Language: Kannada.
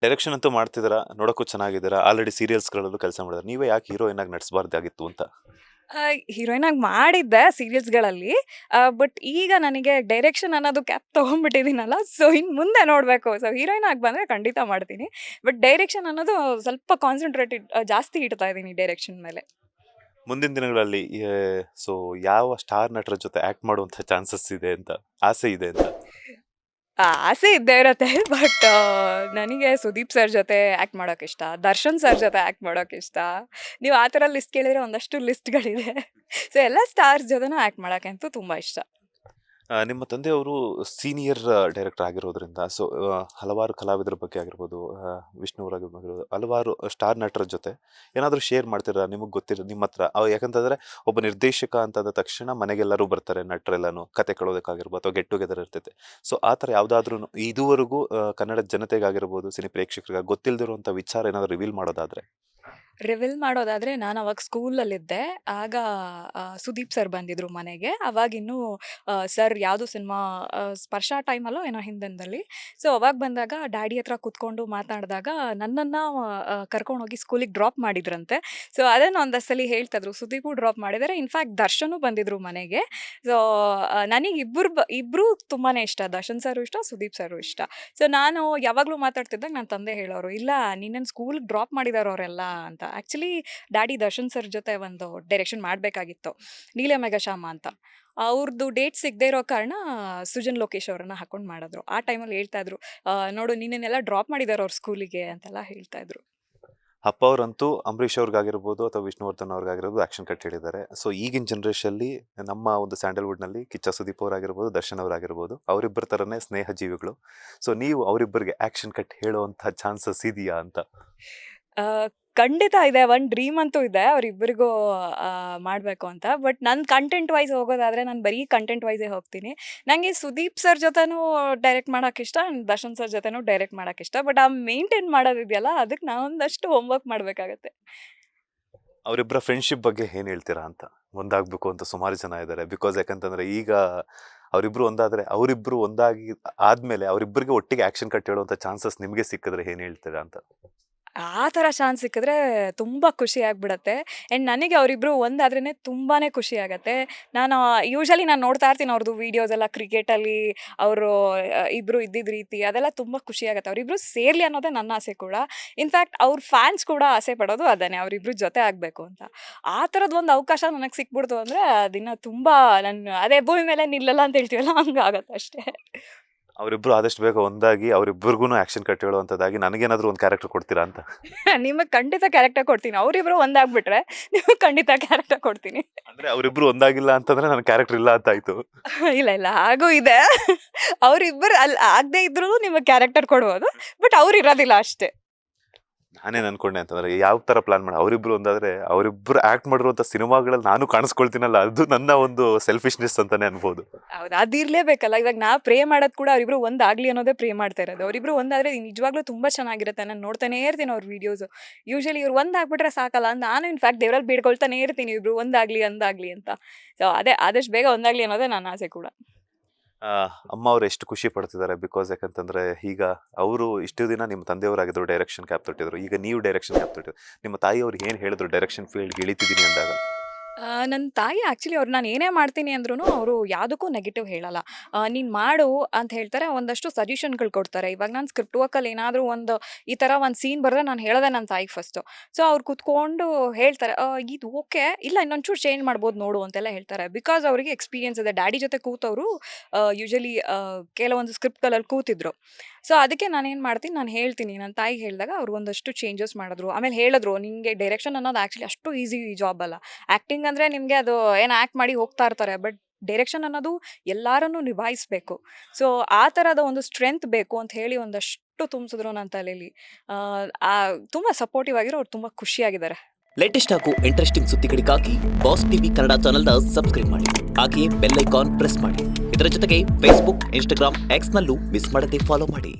ಡೈರೆಕ್ಷನ್ ಅಂತೂ ಮಾಡ್ತಿದ್ದೀರಾ, ನೋಡೋಕ್ಕೂ ಚೆನ್ನಾಗಿದ್ದೀರಾ. ಆಲ್ರೆಡಿ ಸೀರಿಯಲ್ಸ್‌ಗಳಲ್ಲೂ ಕೆಲಸ ಮಾಡಿದ್ದೀರಾ. ನೀವೇ ಯಾಕೆ ಹೀರೋಯಿನ್ ಆಗಿ ನಟಿಸಬಾರ್ದಾಗಿತ್ತು ಅಂತ? ಹೀರೋಯಿನ್ ಆಗಿ ಮಾಡಿದ್ದೆ ಸೀರಿಯಲ್ಸ್‌ಗಳಲ್ಲಿ. ಬಟ್ ಈಗ ನನಗೆ ಡೈರೆಕ್ಷನ್ ಅನ್ನೋದು ಕ್ಯಾಪ್ ತಗೊಂಡ್ಬಿಟ್ಟಿದ್ದೀನಲ್ಲ, ಸೊ ಇನ್ನು ಮುಂದೆ ನೋಡಬೇಕು. ಸೊ ಹೀರೋಯಿನ್ ಆಗಿ ಬಂದರೆ ಖಂಡಿತ ಮಾಡ್ತೀನಿ. ಬಟ್ ಡೈರೆಕ್ಷನ್ ಅನ್ನೋದು ಸ್ವಲ್ಪ ಕಾನ್ಸಂಟ್ರೇಟೆಡ್ ಜಾಸ್ತಿ ಇಡ್ತಾ ಇದ್ದೀನಿ ಡೈರೆಕ್ಷನ್ ಮೇಲೆ. ಮುಂದಿನ ದಿನಗಳಲ್ಲಿ ಸೊ ಯಾವ ಸ್ಟಾರ್ ನಟರ ಜೊತೆ ಆಕ್ಟ್ ಮಾಡುವಂಥ ಚಾನ್ಸಸ್ ಇದೆ ಅಂತ, ಆಸೆ ಇದೆ ಅಂತ? ಆಸೆ ಇದ್ದೇ ಇರತ್ತೆ. ಬಟ್ ನನಗೆ ಸುದೀಪ್ ಸರ್ ಜೊತೆ ಆ್ಯಕ್ಟ್ ಮಾಡೋಕ್ಕಿಷ್ಟ, ದರ್ಶನ್ ಸರ್ ಜೊತೆ ಆ್ಯಕ್ಟ್ ಮಾಡೋಕ್ಕಿಷ್ಟ. ನೀವು ಆ ಥರ ಲಿಸ್ಟ್ ಕೇಳಿದರೆ ಒಂದಷ್ಟು ಲಿಸ್ಟ್‌ಗಳಿದೆ. ಸೊ ಎಲ್ಲ ಸ್ಟಾರ್ಸ್ ಜೊತೆನೂ ಆ್ಯಕ್ಟ್ ಮಾಡೋಕ್ಕಂತೂ ತುಂಬ ಇಷ್ಟ. ನಿಮ್ಮ ತಂದೆಯವರು ಸೀನಿಯರ್ ಡೈರೆಕ್ಟರ್ ಆಗಿರೋದ್ರಿಂದ ಸೊ ಹಲವಾರು ಕಲಾವಿದರ ಬಗ್ಗೆ ಆಗಿರ್ಬೋದು, ವಿಷ್ಣು ಅವರಾಗಿರ್ಬೋದು, ಹಲವಾರು ಸ್ಟಾರ್ ನಟರ ಜೊತೆ ಏನಾದರೂ ಶೇರ್ ಮಾಡ್ತೀರಾ? ನಿಮಗೆ ಗೊತ್ತಿರೋ ನಿಮ್ಮ ಹತ್ರ ಯಾಕಂತಂದರೆ ಒಬ್ಬ ನಿರ್ದೇಶಕ ಅಂತಂದ ತಕ್ಷಣ ಮನೆಗೆಲ್ಲರೂ ಬರ್ತಾರೆ, ನಟರೆಲ್ಲನೂ ಕತೆ ಕೇಳೋದಕ್ಕಾಗಿರ್ಬೋದು ಅಥವಾ ಗೆಟ್ ಟುಗೆದರ್ ಇರ್ತೈತೆ. ಸೊ ಆ ಥರ ಯಾವುದಾದ್ರೂ ಇದುವರೆಗೂ ಕನ್ನಡ ಜನತೆಗಾಗಿರ್ಬೋದು, ಸಿನಿ ಪ್ರೇಕ್ಷಕರಿಗೆ ಗೊತ್ತಿಲ್ಲದಿರುವಂಥ ವಿಚಾರ ಏನಾದರೂ ರಿವೀಲ್ ಮಾಡೋದಾದರೆ? ರಿವೀಲ್ ಮಾಡೋದಾದರೆ ನಾನು ಅವಾಗ ಸ್ಕೂಲಲ್ಲಿದ್ದೆ. ಆಗ ಸುದೀಪ್ ಸರ್ ಬಂದಿದ್ರು ಮನೆಗೆ. ಅವಾಗಿನ್ನೂ ಸರ್ ಯಾವುದೋ ಸಿನಿಮಾ ಸ್ಪರ್ಶ ಟೈಮಲ್ಲೋ ಏನೋ ಹಿಂದಿನದಲ್ಲಿ. ಸೊ ಅವಾಗ ಬಂದಾಗ ಡ್ಯಾಡಿ ಹತ್ರ ಕೂತ್ಕೊಂಡು ಮಾತಾಡಿದಾಗ ನನ್ನನ್ನು ಕರ್ಕೊಂಡೋಗಿ ಸ್ಕೂಲಿಗೆ ಡ್ರಾಪ್ ಮಾಡಿದ್ರಂತೆ. ಸೊ ಅದನ್ನು ಒಂದಷ್ಟು ಸಲ ಹೇಳ್ತಾ ಇದ್ರು. ಸುದೀಪು ಡ್ರಾಪ್ ಮಾಡಿದ್ದಾರೆ. ಇನ್‌ಫ್ಯಾಕ್ಟ್ ದರ್ಶನು ಬಂದಿದ್ರು ಮನೆಗೆ. ಸೊ ನನಗೆ ಇಬ್ಬರೂ ತುಂಬಾ ಇಷ್ಟ. ದರ್ಶನ್ ಸರು ಇಷ್ಟ, ಸುದೀಪ್ ಸರು ಇಷ್ಟ. ಸೊ ನಾನು ಯಾವಾಗಲೂ ಮಾತಾಡ್ತಿದ್ದಾಗ ನನ್ನ ತಂದೆ ಹೇಳೋರು, "ಇಲ್ಲ ನಿನ್ನನ್ನು ಸ್ಕೂಲಿಗೆ ಡ್ರಾಪ್ ಮಾಡಿದ್ದಾರೆ ಅವರೆಲ್ಲ" ಅಂತ. ಆ್ಯಕ್ಚುಲಿ ಡ್ಯಾಡಿ ದರ್ಶನ್ ಸರ್ ಜೊತೆ ಒಂದು ಡೈರೆಕ್ಷನ್ ಮಾಡಬೇಕಾಗಿತ್ತು, ನೀಲ ಮೇಘಶ್ಯಾಮ ಅಂತ. ಅವ್ರದ್ದು ಡೇಟ್ ಸಿಗದೇ ಇರೋ ಕಾರಣ ಸುಜನ್ ಲೋಕೇಶ್ ಅವರನ್ನ ಹಾಕೊಂಡು ಮಾಡಿದ್ರು. ಆ ಟೈಮಲ್ಲಿ ಹೇಳ್ತಾ ಇದ್ರು, "ನೋಡು ನಿನ್ನನ್ನೆಲ್ಲ ಡ್ರಾಪ್ ಮಾಡಿದ್ದಾರೆ ಅವ್ರ ಸ್ಕೂಲಿಗೆ" ಅಂತೆಲ್ಲ ಹೇಳ್ತಾ ಇದ್ರು. ಅಪ್ಪ ಅವರಂತೂ ಅಂಬರೀಷ್ ಅವ್ರಿಗಾಗಿರ್ಬೋದು ಅಥವಾ ವಿಷ್ಣುವರ್ಧನ್ ಅವ್ರಿಗಾಗಿರ್ಬೋದು ಆಕ್ಷನ್ ಕಟ್ ಹೇಳಿದ್ದಾರೆ. ಸೊ ಈಗಿನ ಜನ್ರೇಷನ್‌ಲಿ ನಮ್ಮ ಒಂದು ಸ್ಯಾಂಡಲ್‌ವುಡ್‌ನಲ್ಲಿ ಕಿಚ್ಚ ಸುದೀಪ್ ಅವರಾಗಿರ್ಬೋದು, ದರ್ಶನ್ ಅವರಾಗಿರ್ಬೋದು, ಅವರಿಬ್ಬರ ಥರನೇ ಸ್ನೇಹ ಜೀವಿಗಳು. ಸೊ ನೀವು ಅವರಿಬ್ಬರಿಗೆ ಆಕ್ಷನ್ ಕಟ್ ಹೇಳುವಂಥ ಚಾನ್ಸಸ್ ಇದೆಯಾ ಅಂತ? ಆ, ಖಂಡಿತ ಇದೆ. ಒಂದು ಡ್ರೀಮ್ ಅಂತೂ ಇದೆ ಅವರಿಬ್ಬರಿಗೂ ಮಾಡಬೇಕು ಅಂತ. ಬಟ್ ನನ್ನ ಕಂಟೆಂಟ್ ವೈಸ್ ಹೋಗೋದಾದರೆ ನಾನು ಬರೀ ಕಂಟೆಂಟ್ ವೈಸೇ ಹೋಗ್ತೀನಿ. ನನಗೆ ಸುದೀಪ್ ಸರ್ ಜೊತೆನೂ ಡೈರೆಕ್ಟ್ ಮಾಡೋಕ್ಕಿಷ್ಟ, ದರ್ಶನ್ ಸರ್ ಜೊತೆನೂ ಡೈರೆಕ್ಟ್ ಮಾಡೋಕ್ಕಿಷ್ಟ. ಬಟ್ ಆ ಮೇಂಟೈನ್ ಮಾಡೋದಿದೆಯಲ್ಲ, ಅದಕ್ಕೆ ನಾನೊಂದಷ್ಟು ಹೋಮ್‌ವರ್ಕ್ ಮಾಡಬೇಕಾಗತ್ತೆ. ಅವರಿಬ್ಬರ ಫ್ರೆಂಡ್‌ಶಿಪ್ ಬಗ್ಗೆ ಏನು ಹೇಳ್ತೀರಾ ಅಂತ? ಒಂದಾಗಬೇಕು ಅಂತ ಸುಮಾರು ಜನ ಇದ್ದಾರೆ. ಬಿಕಾಸ್ ಯಾಕಂತಂದರೆ ಈಗ ಅವರಿಬ್ಬರು ಒಂದಾದರೆ, ಅವರಿಬ್ಬರು ಒಂದಾಗಿ ಆದಮೇಲೆ ಅವರಿಬ್ಬರಿಗೆ ಒಟ್ಟಿಗೆ ಆಕ್ಷನ್ ಕಟ್ ಹೇಳುವಂಥ ಚಾನ್ಸಸ್ ನಿಮಗೆ ಸಿಕ್ಕಿದ್ರೆ ಏನು ಹೇಳ್ತೀರಾ ಅಂತ? ಆ ಥರ ಚಾನ್ಸ್ ಸಿಕ್ಕಿದ್ರೆ ತುಂಬ ಖುಷಿ ಆಗ್ಬಿಡತ್ತೆ. ಆ್ಯಂಡ್ ನನಗೆ ಅವರಿಬ್ಬರು ಒಂದಾದ್ರೇ ತುಂಬಾ ಖುಷಿ ಆಗತ್ತೆ. ನಾನು ಯೂಶಲಿ ನಾನು ನೋಡ್ತಾ ಇರ್ತೀನಿ ಅವ್ರದ್ದು ವೀಡಿಯೋಸ್ ಎಲ್ಲ, ಕ್ರಿಕೆಟಲ್ಲಿ ಅವರು ಇಬ್ಬರು ಇದ್ದಿದ್ದ ರೀತಿ ಅದೆಲ್ಲ ತುಂಬ ಖುಷಿ ಆಗುತ್ತೆ. ಅವರಿಬ್ಬರು ಸೇರಲಿ ಅನ್ನೋದೇ ನನ್ನ ಆಸೆ ಕೂಡ. ಇನ್‌ಫ್ಯಾಕ್ಟ್ ಅವ್ರ ಫ್ಯಾನ್ಸ್ ಕೂಡ ಆಸೆ ಪಡೋದು ಅದನ್ನೇ, ಅವರಿಬ್ಬರು ಜೊತೆ ಆಗಬೇಕು ಅಂತ. ಆ ಥರದ್ದು ಒಂದು ಅವಕಾಶ ನನಗೆ ಸಿಕ್ಬಿಡ್ತು ಅಂದರೆ ಅದನ್ನು ತುಂಬ ನಾನು ಅದೇ ಭೂಮಿ ಮೇಲೆ ನಿಲ್ಲಲ್ಲ ಅಂತ ಹೇಳ್ತೀವಲ್ಲ, ಹಂಗಾಗತ್ತೆ ಅಷ್ಟೇ. ಅವರಿಬ್ಬರು ಆದಷ್ಟು ಬೇಗ ಒಂದಾಗಿ ಅವರಿಬ್ಬರಿಗೂ ಆಕ್ಷನ್ ಕಟ್ ಹೇಳುವಂಥದ್ದಾಗಿ ನನಗೇನಾದರೂ ಒಂದು ಕ್ಯಾರೆಕ್ಟರ್ ಕೊಡ್ತೀರಾ ಅಂತ? ನಿಮಗೆ ಖಂಡಿತ ಕ್ಯಾರೆಕ್ಟರ್ ಕೊಡ್ತೀನಿ. ಅವರಿಬ್ಬರು ಒಂದಾಗ್ಬಿಟ್ರೆ ನಿಮಗೆ ಖಂಡಿತ ಕ್ಯಾರೆಕ್ಟರ್ ಕೊಡ್ತೀನಿ. ಅಂದರೆ ಅವರಿಬ್ಬರು ಒಂದಾಗಿಲ್ಲ ಅಂತಂದರೆ ನನ್ನ ಕ್ಯಾರೆಕ್ಟರ್ ಇಲ್ಲ ಅಂತ ಆಯಿತು. ಇಲ್ಲ, ಇಲ್ಲ, ಹಾಗೂ ಇದೆ. ಅವರಿಬ್ಬರು ಅಲ್ಲಿ ಆಗದೇ ಇದ್ರೂ ನಿಮಗೆ ಕ್ಯಾರೆಕ್ಟರ್ ಕೊಡ್ಬೋದು. ಬಟ್ ಅವ್ರು ಇರೋದಿಲ್ಲ ಅಷ್ಟೇ. ನಾನೇನು ಅನ್ಕೊಂಡೆ ಅಂತಂದರೆ ಯಾವ ಥರ ಪ್ಲಾನ್ ಮಾಡಿ ಅವರಿಬ್ಬರು ಒಂದಾದರೆ ಅವರಿಬ್ಬರು ಆ್ಯಕ್ಟ್ ಮಾಡಿರುವಂಥ ಸಿನಿಮಾಗಳಲ್ಲಿ ನಾನು ಕಾಣಿಸ್ಕೊಳ್ತೀನಲ್ಲ, ಅದು ನನ್ನ ಒಂದು ಸೆಲ್ಫಿಶ್ನೆಸ್ ಅಂತಲೇ ಅನ್ಬೋದು. ಹೌದು, ಅದಿರಲೇಬೇಕಲ್ಲ. ಇವಾಗ ನಾವು ಪ್ರೇ ಮಾಡೋದು ಕೂಡ ಅವರಿಬ್ಬರು ಒಂದಾಗಲಿ ಅನ್ನೋದೇ ಪ್ರೇ ಮಾಡ್ತಾ ಇರೋದು. ಅವರಿಬ್ಬರು ಒಂದಾದರೆ ನಿಜವಾಗ್ಲೂ ತುಂಬ ಚೆನ್ನಾಗಿರುತ್ತೆ. ನಾನು ನೋಡ್ತಾನೇ ಇರ್ತೀನಿ ಅವ್ರ ವೀಡಿಯೋಸು. ಯೂಶಲಿ ಇವ್ರು ಒಂದಾಗ್ಬಿಟ್ರೆ ಸಾಕಲ್ಲ ಅಂತ ನಾನು ಇನ್‌ಫ್ಯಾಕ್ಟ್ ದೇವರಲ್ಲಿ ಬೇಡ್ಕೊಳ್ತಾನೇ ಇರ್ತೀನಿ, ಇಬ್ಬರು ಒಂದಾಗಲಿ ಅಂತ. ಸೊ ಅದೇ ಆದಷ್ಟು ಬೇಗ ಒಂದಾಗಲಿ ಅನ್ನೋದೇ ನನ್ನ ಆಸೆ ಕೂಡ. ಅಮ್ಮ ಅವ್ರು ಎಷ್ಟು ಖುಷಿ ಪಡ್ತಿದ್ದಾರೆ? ಬಿಕಾಸ್ ಯಾಕಂತಂದರೆ ಈಗ ಅವರು ಇಷ್ಟು ದಿನ ನಿಮ್ಮ ತಂದೆಯವರಾಗಿದ್ದರು, ಡೈರೆಕ್ಷನ್ ಕ್ಯಾಪ್ ತೊಟ್ಟಿದ್ರು. ಈಗ ನೀವು ಡೈರೆಕ್ಷನ್ ಕ್ಯಾಪ್ ತೊಟ್ಟಿದ್ರು. ನಿಮ್ಮ ತಾಯಿಯವ್ರು ಏನು ಹೇಳಿದ್ರು ಡೈರೆಕ್ಷನ್ ಫೀಲ್ಡ್ಗೆ ಇಳಿತಿದ್ದೀನಿ ಅಂದಾಗ? ನನ್ನ ತಾಯಿ ಆ್ಯಕ್ಚುಲಿ ಅವ್ರು ನಾನು ಏನೇ ಮಾಡ್ತೀನಿ ಅಂದ್ರೂ ಅವರು ಯಾವುದಕ್ಕೂ ನೆಗೆಟಿವ್ ಹೇಳಲ್ಲ. ನೀನು ಮಾಡು ಅಂತ ಹೇಳ್ತಾರೆ. ಒಂದಷ್ಟು ಸಜೆಷನ್ಗಳು ಕೊಡ್ತಾರೆ. ಇವಾಗ ನಾನು ಸ್ಕ್ರಿಪ್ಟ್ ವರ್ಕಲ್ಲಿ ಏನಾದರೂ ಒಂದು ಈ ಥರ ಒಂದು ಸೀನ್ ಬರೆದ್ರೆ ನಾನು ಹೇಳೋದೇ ನನ್ನ ತಾಯಿಗೆ ಫಸ್ಟು. ಸೊ ಅವ್ರು ಕೂತ್ಕೊಂಡು ಹೇಳ್ತಾರೆ, ಇದು ಓಕೆ, ಇಲ್ಲ ಇನ್ನೊಂಚೂರು ಚೇಂಜ್ ಮಾಡ್ಬೋದು ನೋಡು ಅಂತೆಲ್ಲ ಹೇಳ್ತಾರೆ. ಬಿಕಾಸ್ ಅವರಿಗೆ ಎಕ್ಸ್ಪೀರಿಯನ್ಸ್ ಇದೆ. ಡ್ಯಾಡಿ ಜೊತೆ ಕೂತವರು ಯೂಶಲಿ ಕೆಲವೊಂದು ಸ್ಕ್ರಿಪ್ಟ್‌ಗಳಲ್ಲಿ ಕೂತಿದ್ರು. ಸೊ ಅದಕ್ಕೆ ನಾನೇನು ಮಾಡ್ತೀನಿ, ನಾನು ಹೇಳ್ತೀನಿ. ನನ್ನ ತಾಯಿಗೆ ಹೇಳಿದಾಗ ಅವ್ರು ಒಂದಷ್ಟು ಚೇಂಜಸ್ ಮಾಡಿದ್ರು. ಆಮೇಲೆ ಹೇಳಿದ್ರು, "ನಿಂಗೆ ಡೈರೆಕ್ಷನ್ ಅನ್ನೋದು ಆ್ಯಕ್ಚುಲಿ ಅಷ್ಟು ಈಸಿ ಜಾಬ್ ಅಲ್ಲ. ಆ್ಯಕ್ಟಿಂಗ್ ಅಂದರೆ ನಿಮಗೆ ಅದು ಏನು ಆ್ಯಕ್ಟ್ ಮಾಡಿ ಹೋಗ್ತಾ ಇರ್ತಾರೆ. ಬಟ್ ಡೈರೆಕ್ಷನ್ ಅನ್ನೋದು ಎಲ್ಲರನ್ನೂ ನಿಭಾಯಿಸಬೇಕು. ಸೊ ಆ ಥರದ ಒಂದು ಸ್ಟ್ರೆಂತ್ ಬೇಕು" ಅಂತ ಹೇಳಿ ಒಂದಷ್ಟು ತುಂಬಿಸಿದ್ರು ನನ್ನ ತಲೇಲಿ. ತುಂಬ ಸಪೋರ್ಟಿವ್ ಆಗಿರೋ ಅವ್ರು ತುಂಬ ಖುಷಿಯಾಗಿದ್ದಾರೆ. ಲೇಟೆಸ್ಟ್ ಹಾಗೂ ಇಂಟ್ರೆಸ್ಟಿಂಗ್ ಸುದ್ದಿಗಳಿಗಾಗಿ ಬಾಸ್ ಟಿವಿ ಕನ್ನಡ ಚಾನೆಲ್ನ ಸಬ್ಸ್ಕ್ರೈಬ್ ಮಾಡಿ. ಹಾಗೆಯೇ ಬೆಲ್ ಐಕಾನ್ ಪ್ರೆಸ್ ಮಾಡಿ. ಇದರ ಜೊತೆಗೆ ಫೇಸ್ಬುಕ್, ಇನ್ಸ್ಟಾಗ್ರಾಮ್, ಎಕ್ಸ್‌ನಲ್ಲೂ ಮಿಸ್ ಮಾಡದೆ ಫಾಲೋ ಮಾಡಿ.